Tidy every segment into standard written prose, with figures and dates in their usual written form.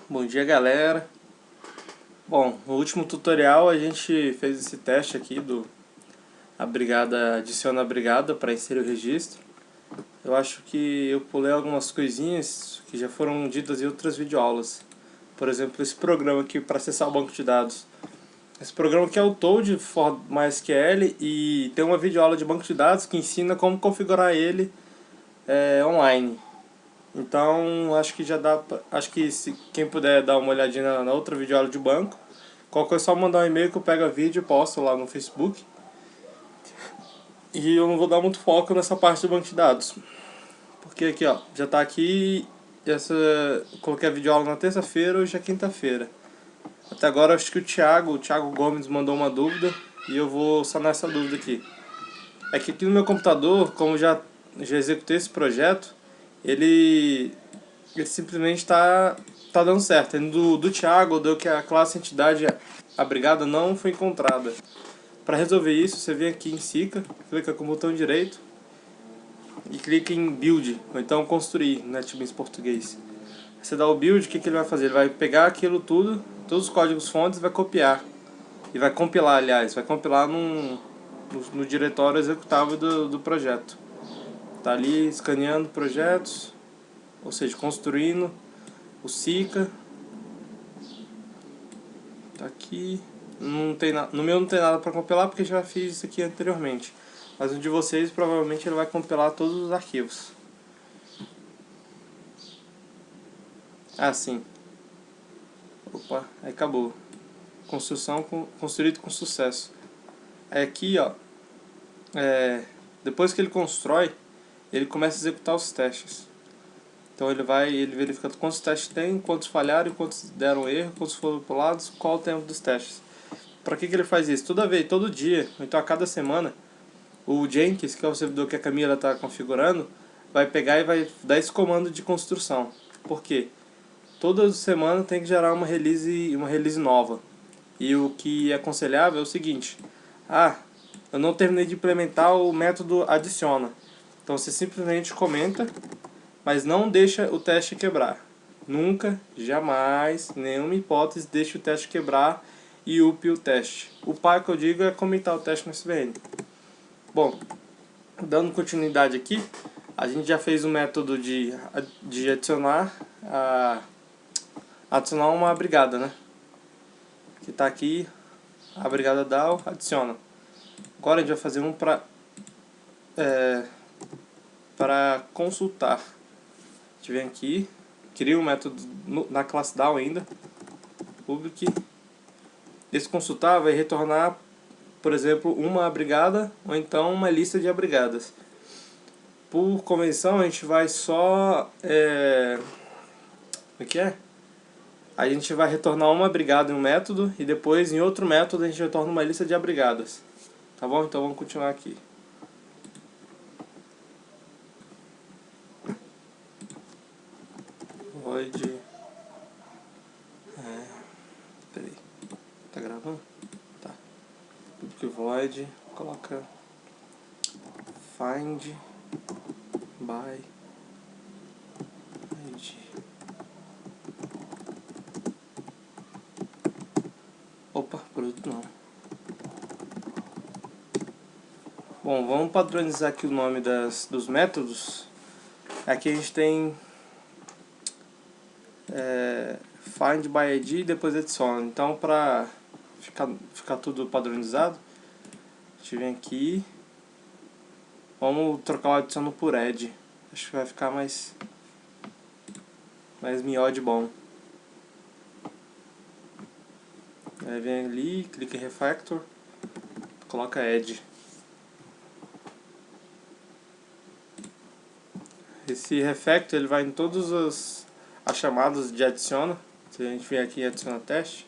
Bom dia, galera. Bom, no último tutorial a gente fez esse teste aqui do adiciona a brigada para inserir o registro. Eu acho que eu pulei algumas coisinhas que já foram ditas em outras videoaulas. Por exemplo, esse programa aqui para acessar o banco de dados. Esse programa aqui é o Toad for MySQL e tem uma videoaula de banco de dados que ensina como configurar ele online. Então acho que já dá pra, acho que se quem puder dar uma olhadinha na outra videoaula de banco, qualquer coisa é só mandar um e-mail que eu pego a vídeo e posto lá no Facebook. E eu não vou dar muito foco nessa parte do banco de dados. Porque aqui ó, já tá aqui, coloquei a videoaula na terça-feira, hoje é quinta-feira. Até agora acho que o Thiago Gomes mandou uma dúvida e eu vou sanar essa dúvida aqui. É que aqui no meu computador, como já executei esse projeto, ele simplesmente tá dando certo. Do Thiago deu que a classe entidade a brigada não foi encontrada. Para resolver isso, você vem aqui em Sica, clica com o botão direito e clica em Build, ou então Construir, no NetBeans português. Você dá o Build, o que ele vai fazer? Ele vai pegar aquilo tudo, todos os códigos fontes, vai copiar. E vai compilar, aliás, vai compilar no diretório executável do projeto. Tá ali escaneando projetos, ou seja, construindo o Sica. Tá aqui. Não tem no meu não tem nada para compilar porque já fiz isso aqui anteriormente. Mas no de vocês provavelmente ele vai compilar todos os arquivos. Ah, sim. Opa, aí acabou. Construído com sucesso. Aí aqui, ó, depois que ele constrói, ele começa a executar os testes. Então ele verifica quantos testes tem, quantos falharam, quantos deram erro, quantos foram pulados, qual o tempo dos testes. Para que ele faz isso? Todo dia, então a cada semana, o Jenkins, que é o servidor que a Camila está configurando, vai pegar e vai dar esse comando de construção. Por quê? Toda semana tem que gerar uma release nova. E o que é aconselhável é o seguinte: eu não terminei de implementar o método adiciona. Então você simplesmente comenta, mas não deixa o teste quebrar. Nunca, jamais, nenhuma hipótese deixe o teste quebrar e upe o teste. Upar que eu digo é comentar o teste no SVN. Bom, dando continuidade aqui, a gente já fez o método de adicionar uma brigada, né? Que está aqui, a brigada DAO adiciona. Agora a gente vai fazer um para consultar. A gente vem aqui, cria um método na classe DAO ainda, public. Esse consultar vai retornar, por exemplo, uma brigada ou então uma lista de abrigadas. Por convenção a gente vai só o que é? A gente vai retornar uma brigada em um método e depois em outro método a gente retorna uma lista de abrigadas. Tá bom? Então vamos continuar aqui. Void. Peraí. Tá gravando? Tá. Public void. Coloca find by ID. Opa, produto não. Bom, vamos padronizar aqui o nome dos métodos. Aqui a gente tem find by ID e depois adiciona. Então, para ficar tudo padronizado, a gente vem aqui. Vamos trocar o adiciono por add. Acho que vai ficar mais miode bom. Aí vem ali, clica em refactor, coloca add. Esse refactor ele vai em todas as chamadas de adiciona. Se a gente vier aqui em adiciona teste,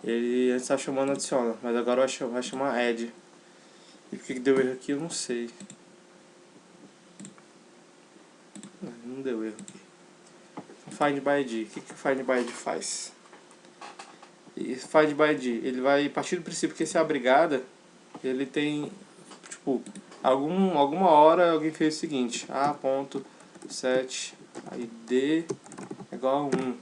ele está chamando adiciona, mas agora vai chamar add. E por que deu erro aqui eu não sei. Não deu erro aqui. Find by ID. O que o Find by ID faz? E Find by ID, ele vai partir do princípio que esse brigada, ele tem, tipo, alguma hora alguém fez o seguinte: a.set id igual a 1.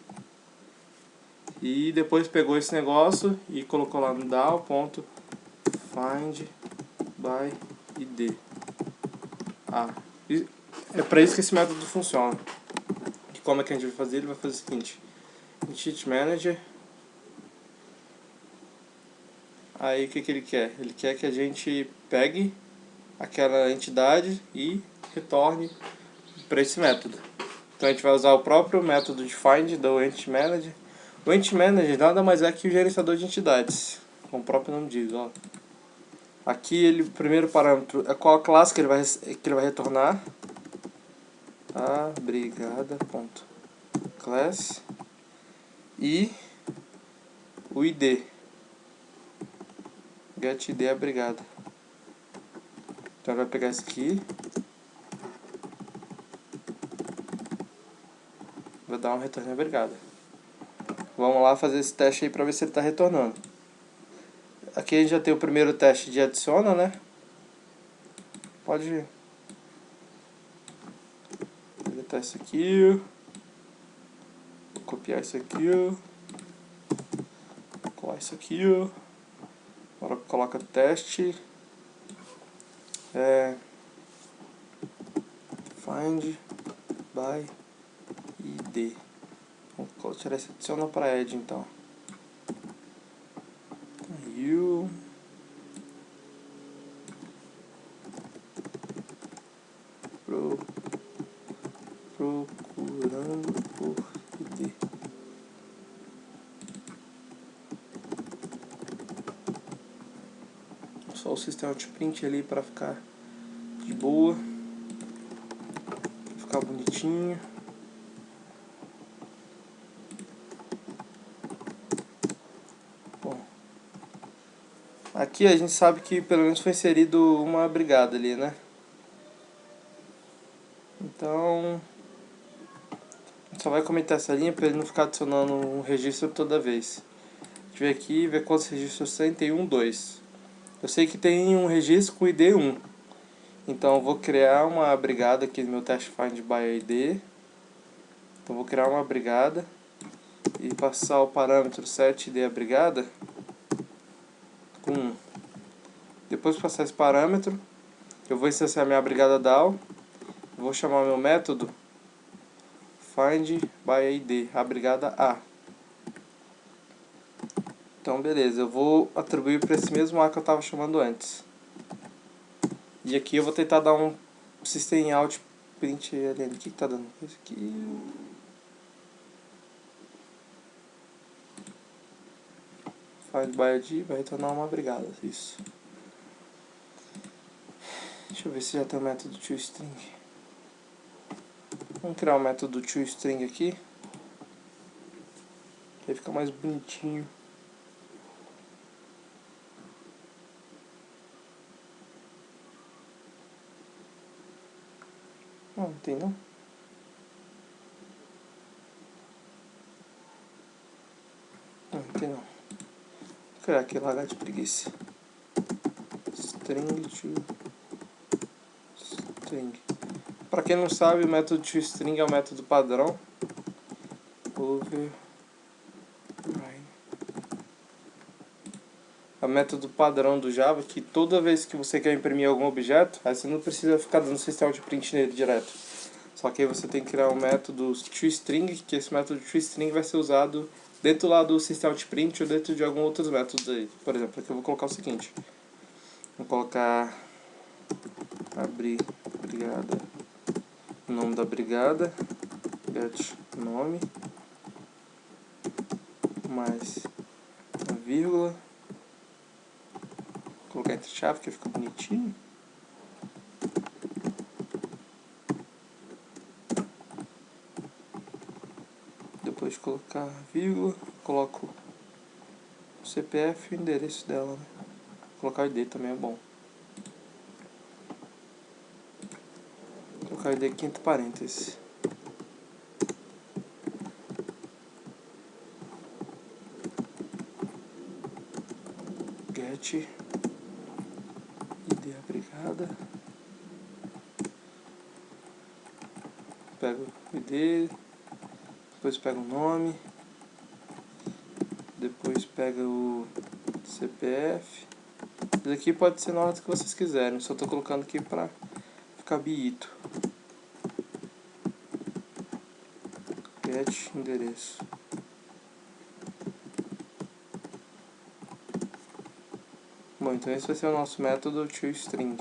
E depois pegou esse negócio e colocou lá no DAO.find by id. É para isso que esse método funciona. E como é que a gente vai fazer? Ele vai fazer o seguinte: entity manager. Aí o que ele quer? Ele quer que a gente pegue aquela entidade e retorne para esse método. Então a gente vai usar o próprio método de find do Entity Manager. O Entity Manager nada mais é que o gerenciador de entidades, como o próprio nome diz. Ó. Aqui o primeiro parâmetro é qual a classe que ele vai retornar. A brigada.class e o ID. Get ID a brigada. Então ele vai pegar isso aqui. Vai dar um retorno à brigada. Vamos lá fazer esse teste aí para ver se ele está retornando. Aqui a gente já tem o primeiro teste de adiciona, né? Pode deletar isso aqui. Vou copiar isso aqui. Colar isso aqui. Agora coloca teste. Find by id. Vamos tirar esse adiciona para add então. You procurando por id. Só o sistema de print ali para ficar de boa, ficar bonitinho. Bom, aqui a gente sabe que pelo menos foi inserido uma brigada ali, né? Então a gente só vai comentar essa linha para ele não ficar adicionando um registro toda vez. A gente vem aqui e vê quantos registros tem. Tem 1, 2. Eu sei que tem um registro com ID 1. Então eu vou criar uma brigada aqui no meu teste find by ID. Então vou criar uma brigada e passar o parâmetro set id a brigada com 1. Depois de passar esse parâmetro, eu vou instanciar minha brigada DAO. Vou chamar meu método find by id, a brigada A. Então beleza, eu vou atribuir para esse mesmo A que eu estava chamando antes. E aqui eu vou tentar dar um system out print ali. O que está dando? Isso aqui. Find by id vai retornar uma brigada. Isso. Deixa eu ver se já tem o método toString. Vamos criar o método toString aqui. Aí fica mais bonitinho. Não tem não. Não tem não. Vou criar aqui lagar de preguiça. String to string. Para quem não sabe, o método toString é o método padrão. Override. É o método padrão do Java que toda vez que você quer imprimir algum objeto, aí você não precisa ficar dando sistema de print nele direto. Só que aí você tem que criar um método toString, que esse método toString vai ser usado dentro lá do sistema de print ou dentro de alguns outros métodos aí. Por exemplo, aqui eu vou colocar o seguinte. Vou colocar a brigada, o nome da brigada, get nome, mais uma vírgula, vou colocar entre chave que fica bonitinho. Depois de colocar vírgula, coloco o CPF e o endereço dela, né? Colocar o ID também é bom. Colocar o ID quinto parênteses. Get ID a brigada. Pego o ID, depois pego o nome Depois pega o CPF. Isso aqui pode ser na ordem que vocês quiserem. Só tô colocando aqui pra ficar biito. Get endereço. Bom, então esse vai ser o nosso método toString.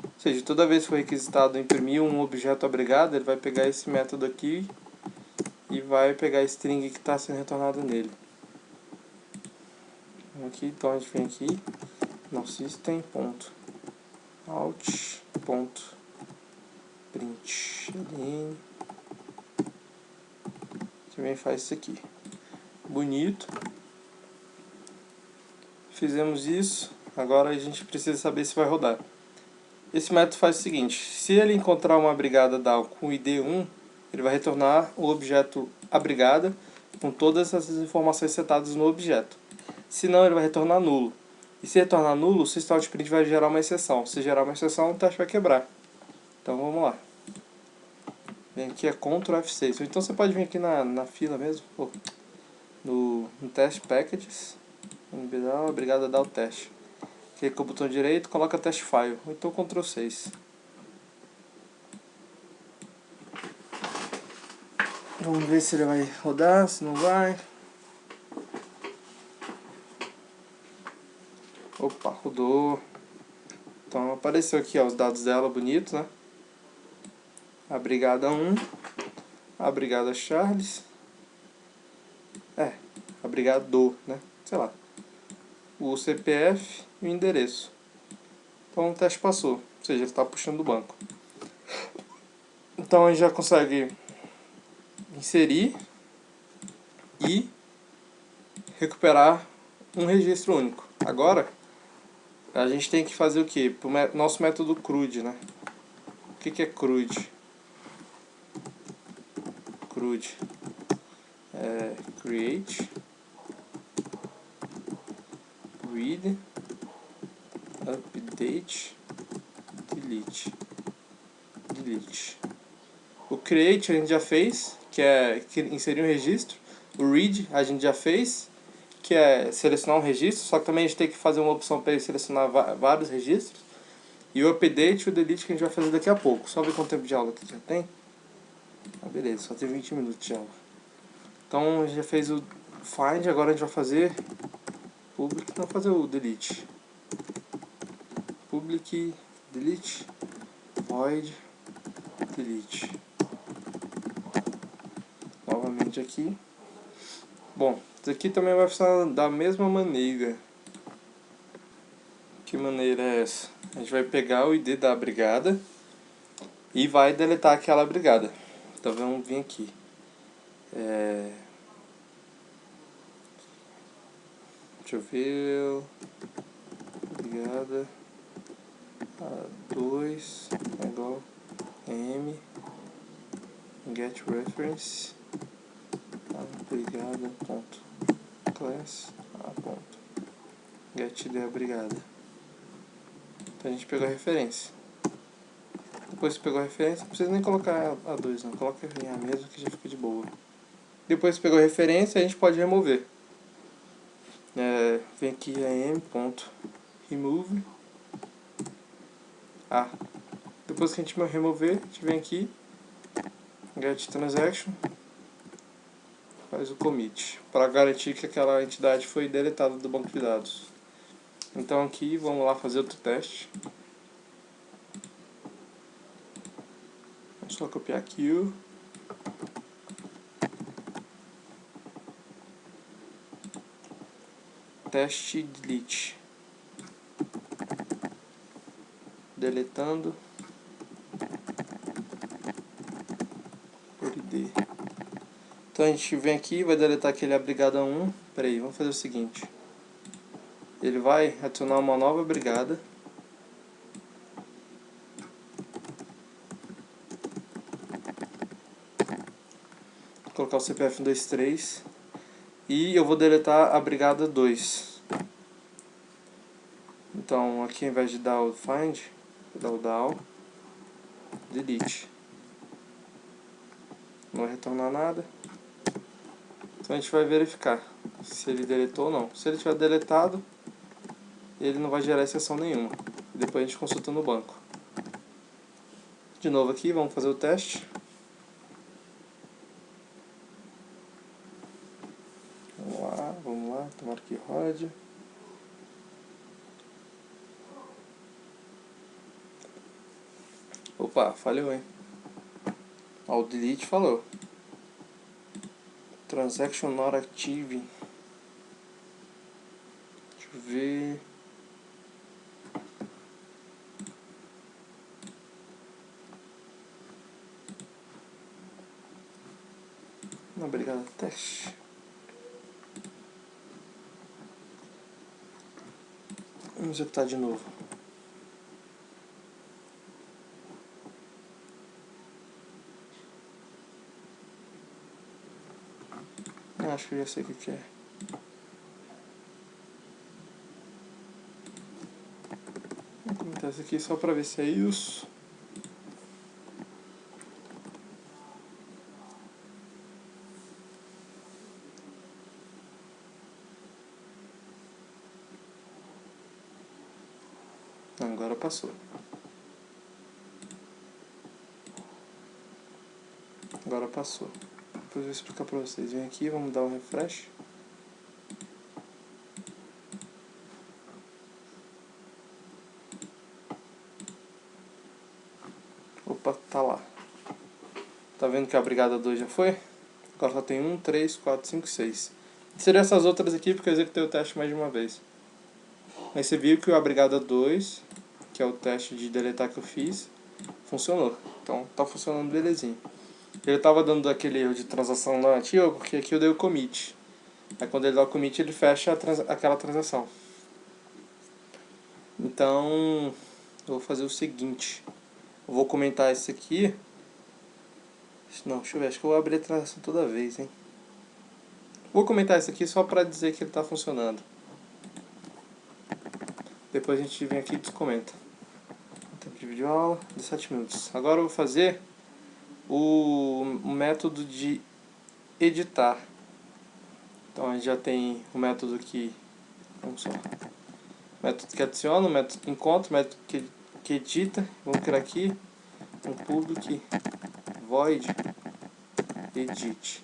Ou seja, toda vez que for requisitado imprimir um objeto abrigado, ele vai pegar esse método aqui e vai pegar a string que está sendo retornado nele. Aqui, então a gente vem aqui no system.out.print ln, que vem e faz isso aqui. Bonito. Fizemos isso, agora a gente precisa saber se vai rodar. Esse método faz o seguinte: se ele encontrar uma brigada DAO com ID 1, ele vai retornar o objeto abrigada com todas essas informações setadas no objeto. Se não, ele vai retornar nulo. E se retornar nulo, o system.out.print vai gerar uma exceção. Se gerar uma exceção, o teste vai quebrar. Então vamos lá. Vem aqui é Ctrl F6. Então você pode vir aqui na fila mesmo, no test packages, brigada DAO teste. Clica com o botão direito, coloca test file, ou então Ctrl 6. Vamos ver se ele vai rodar, se não vai. Opa, rodou. Então apareceu aqui ó, os dados dela bonitos, né? A brigada 1, a brigada Charles, a brigada do, né? Sei lá. O CPF e o endereço. Então o teste passou, ou seja, ele está puxando do banco. Então a gente já consegue inserir e recuperar um registro único. Agora a gente tem que fazer o que? Para o nosso método CRUD, né? O que é CRUD? CRUD é create, read, update, delete. O create a gente já fez, que é inserir um registro. O read a gente já fez, que é selecionar um registro, só que também a gente tem que fazer uma opção para ele selecionar vários registros. E o update e o delete que a gente vai fazer daqui a pouco. Só ver quanto tempo de aula que já tem. Ah, beleza, só tem 20 minutos de aula. Então a gente já fez o find, agora a gente vai fazer public, não, fazer o delete. Public, delete, void, delete. Novamente aqui. Bom, isso aqui também vai funcionar da mesma maneira. Que maneira é essa? A gente vai pegar o ID da brigada e vai deletar aquela brigada. Então vamos vir aqui. Deixa eu ver. Brigada A2 é igual M get reference brigada ponto class a ponto get ID da brigada. Então a gente pegou a referência. Depois que pegou a referência, não precisa nem colocar A2, não. Coloca em A mesmo que já fica de boa. Depois que pegou a referência, a gente pode remover. Vem aqui am.remove A. Depois que a gente remover, a gente vem aqui, get transaction, faz o commit, para garantir que aquela entidade foi deletada do banco de dados. Então aqui, vamos lá fazer outro teste. Vamos só copiar aqui o teste delete. Deletando por ID. Então a gente vem aqui, vai deletar aquele brigada 1. Peraí, vamos fazer o seguinte. Ele vai adicionar uma nova brigada. Vou colocar o CPF 123. E eu vou deletar a brigada 2. Então aqui ao invés de dar o find, vou dar o DAO, delete. Não vai retornar nada. Então a gente vai verificar se ele deletou ou não. Se ele tiver deletado, ele não vai gerar exceção nenhuma. Depois a gente consulta no banco. De novo aqui, vamos fazer o teste. Vamos lá, tomara que rode. Opa, falhou, hein? Ó, o delete falou. Transaction not active. Deixa eu ver. Obrigado, teste. Vamos executar de novo. Acho que eu já sei o que é. Vou comentar isso aqui só pra ver se é isso. Agora passou. Agora passou. Depois eu vou explicar pra vocês. Vem aqui, vamos dar um refresh. Opa, tá lá. Tá vendo que a brigada 2 já foi? Agora só tem 1, 3, 4, 5, 6. Seriam essas outras aqui porque eu executei o teste mais de uma vez. Aí você viu que a brigada 2, que é o teste de deletar que eu fiz, funcionou. Então tá funcionando belezinha. Ele tava dando aquele erro de transação lá antiga porque aqui eu dei o commit. Aí quando ele dá o commit ele fecha aquela transação. Então eu vou fazer o seguinte. Eu vou comentar isso aqui. Não, deixa eu ver, acho que eu vou abrir a transação toda vez, hein. Vou comentar isso aqui só pra dizer que ele tá funcionando. Depois a gente vem aqui e descomenta. Tempo de videoaula, 17 minutos. Agora eu vou fazer o método de editar. Então a gente já tem o método que... Vamos só. Método que adiciona, o método que encontra, o método que edita. Vamos criar aqui um public void edit.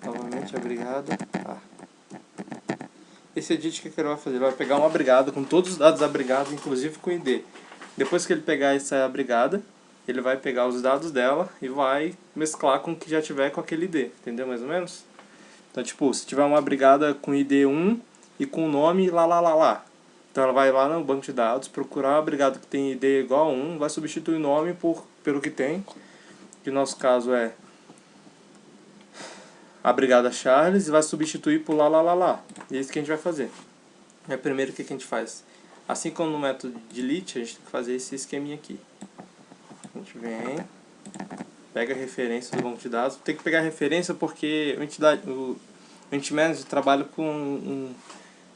Novamente a brigada A. Esse edit, o que ele vai fazer? Ele vai pegar uma brigada com todos os dados da brigada, inclusive com o ID. Depois que ele pegar essa brigada, ele vai pegar os dados dela e vai mesclar com o que já tiver com aquele ID. Entendeu mais ou menos? Então, tipo, se tiver uma brigada com ID 1 e com o nome lá. Então ela vai lá no banco de dados, procurar a brigada que tem ID igual a 1, vai substituir o nome pelo que tem, que no nosso caso é a brigada Charles, e vai substituir por lá. E é isso que a gente vai fazer. Primeiro, o que a gente faz? Assim como no método delete, a gente tem que fazer esse esqueminha aqui. A gente vem, pega a referência do banco de dados. Tem que pegar a referência porque o Entity Manager trabalha com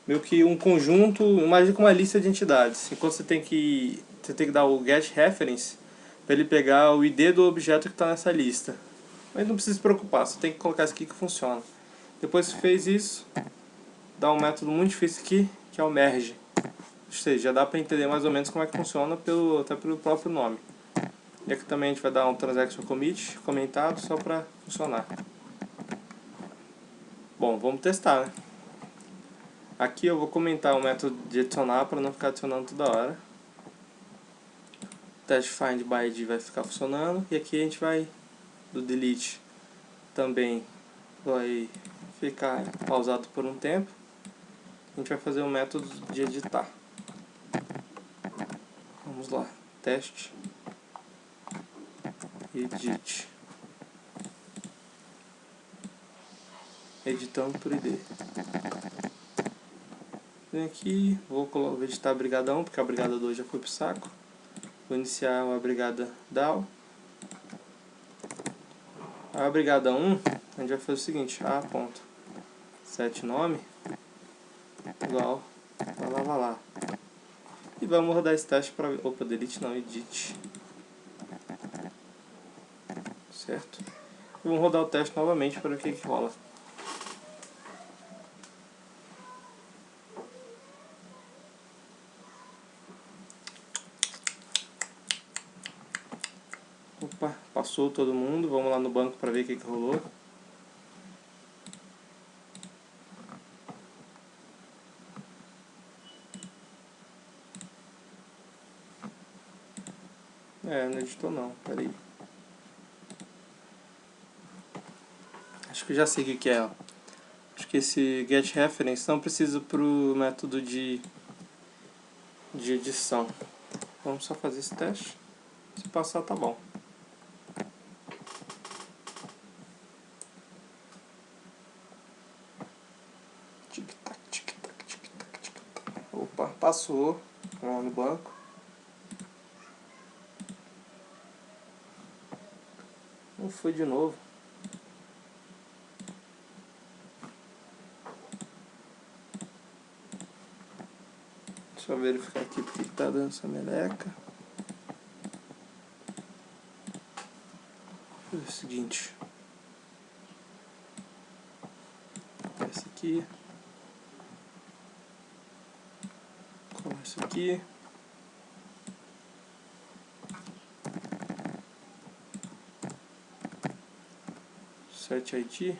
meio que um conjunto, imagina com uma lista de entidades. Enquanto você tem que dar o get reference para ele pegar o ID do objeto que está nessa lista. Mas não precisa se preocupar, você tem que colocar isso aqui que funciona. Depois que fez isso, dá um método muito difícil aqui, que é o merge. Ou seja, já dá para entender mais ou menos como é que funciona até pelo próprio nome. E aqui também a gente vai dar um transaction commit comentado só para funcionar. Bom, vamos testar, né? Aqui eu vou comentar o método de adicionar para não ficar adicionando toda hora. O teste find by ID vai ficar funcionando. E aqui a gente vai, do delete, também vai ficar pausado por um tempo. A gente vai fazer o método de editar. Vamos lá, teste, edit, editando por ID. Vem aqui, vou editar a brigada 1, porque a brigada 2 já foi pro saco. Vou iniciar a brigada DAO. A brigada 1, a gente vai fazer o seguinte, set nome igual lá. E vamos rodar esse teste para... Opa, delete não, edit. Certo? E vamos rodar o teste novamente para ver o que rola. passou todo mundo. Vamos lá no banco para ver o que rolou. Não editou não, peraí. Acho que eu já sei o que é, ó. Acho que esse getReference não precisa pro método de edição. Vamos só fazer esse teste. Se passar, tá bom. Tic-tac, tic-tac, tic-tac, tic-tac. Opa, passou. Vamos lá no banco. Não foi de novo. Deixa eu verificar aqui porque tá dando essa meleca. Vou fazer o seguinte. Esse aqui. Colar isso aqui. Set IT.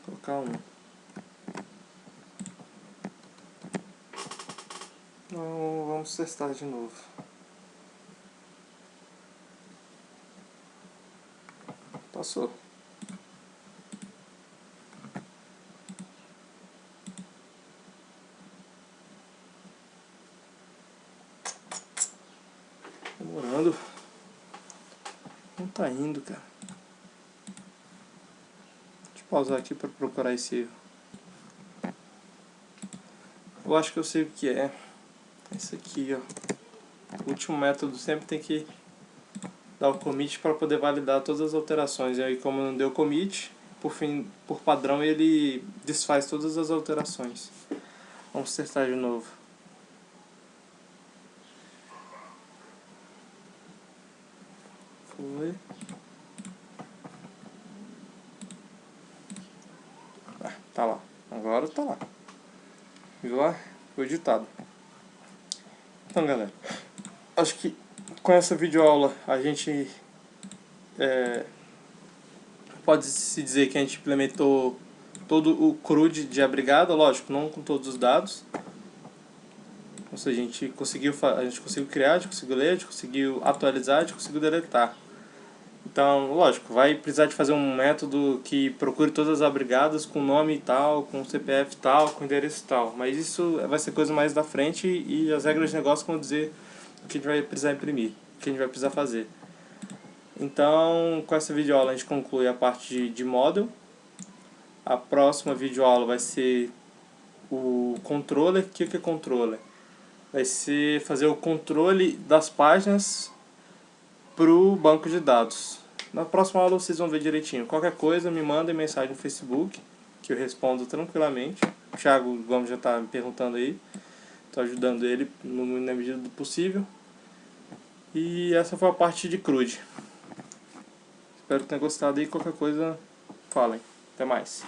Colocar um. Então, vamos testar de novo. Passou. Demorando. Não tá indo, cara. Deixa eu pausar aqui para procurar esse erro. Eu acho que eu sei o que é. Esse aqui, ó. O último método sempre tem que dar o commit para poder validar todas as alterações. E aí, como não deu commit, por padrão ele desfaz todas as alterações. Vamos testar de novo. Foi. Tá lá. Agora tá lá. Viu lá? Foi editado. Então, galera, acho que com essa videoaula a gente pode se dizer que a gente implementou todo o CRUD de abrigada, lógico, não com todos os dados. Ou seja, a gente conseguiu criar, a gente conseguiu ler, a gente conseguiu atualizar, a gente conseguiu deletar. Então, lógico, vai precisar de fazer um método que procure todas as abrigadas com nome tal, com CPF tal, com endereço tal. Mas isso vai ser coisa mais da frente e as regras de negócio vão dizer o que a gente vai precisar imprimir, o que a gente vai precisar fazer. Então, com essa videoaula a gente conclui a parte de model. A próxima videoaula vai ser o controller. O que é controller? Vai ser fazer o controle das páginas para o banco de dados. Na próxima aula vocês vão ver direitinho. Qualquer coisa me mandem mensagem no Facebook, que eu respondo tranquilamente. O Thiago Gomes já está me perguntando aí. Estou ajudando ele na medida do possível. E essa foi a parte de CRUD. Espero que tenham gostado aí. Qualquer coisa, falem. Até mais.